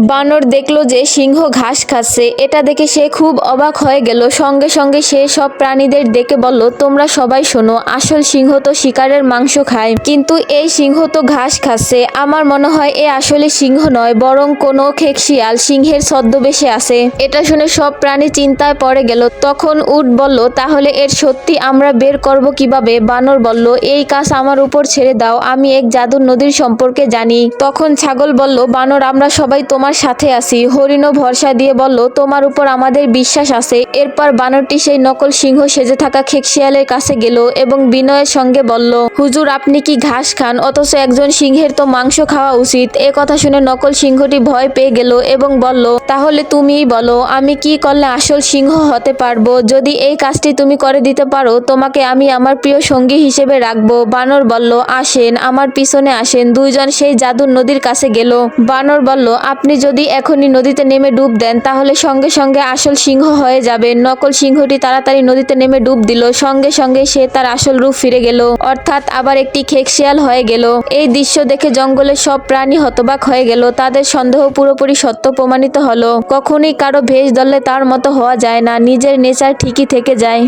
বানর দেখলো যে সিংহ ঘাস খাচ্ছে, এটা দেখে সে খুব অবাক হয়ে গেল। সঙ্গে সঙ্গে সে সব প্রাণীদের ডেকে বলল, তোমরা সবাই শোনো, আসল সিংহ তো শিকারের মাংস খায়, কিন্তু এই সিংহ তো ঘাস খাচ্ছে। আমার মনে হয় এ আসলে সিংহ নয়, বরং কোনো খেকশিয়াল সিংহের ছদ্মবেশে আছে। এটা শুনে সব প্রাণী চিন্তায় পড়ে গেল। তখন উট বলল, তাহলে এর সত্যি আমরা বের করব কিভাবে? বানর বলল, এই কাজ আমার উপর ছেড়ে দাও, আমি এক জাদুর নদীর সম্পর্কে জানি। তখন ছাগল বলল, বানর আমরা সবাই তোমার সাথে আছি। হরিণও ভরসা দিয়ে বলল, তোমার উপর আমাদের বিশ্বাস আছে। এরপর বানরটি সেই নকল সিংহ সেজে থাকা খেকশিয়ালের কাছে গেল এবং বিনয়ের সঙ্গে বলল, হুজুর আপনি কি ঘাস খান, অথচ একজন সিংহের তো মাংস খাওয়া উচিত। এ কথা শুনে নকল সিংহটি ভয় পেয়ে গেল এবং বলল, তাহলে তুমিই বলো আমি কি করলে আসল সিংহ হতে পারবো? যদি এই কাজটি তুমি করে দিতে পারো, তোমাকে আমি আমার প্রিয় সঙ্গী হিসেবে রাখবো। বানর বলল, আসেন, আমার পিছনে আসেন। দুইজন সেই জাদুর নদীর কাছে গেল। বানর বলল, আপনি যদি এখনই নদীতে নেমে ডুব দেন, তাহলে সঙ্গে সঙ্গে আসল সিংহ হয়ে যাবে। নকল সিংহটি তাড়াতাড়ি নদীতে নেমে ডুব দিল। সঙ্গে সঙ্গে সে তার আসল রূপ ফিরে গেল, অর্থাৎ আবার একটি খেকশিয়াল হয়ে গেল। এই দৃশ্য দেখে জঙ্গলের সব প্রাণী হতবাক হয়ে গেল। তাদের সন্দেহ পুরোপুরি সত্য প্রমাণিত হলো। কখনোই কারো ভেষ ধরলে তার মতো হওয়া যায় না, নিজের নেচার ঠিকই থেকে যায়।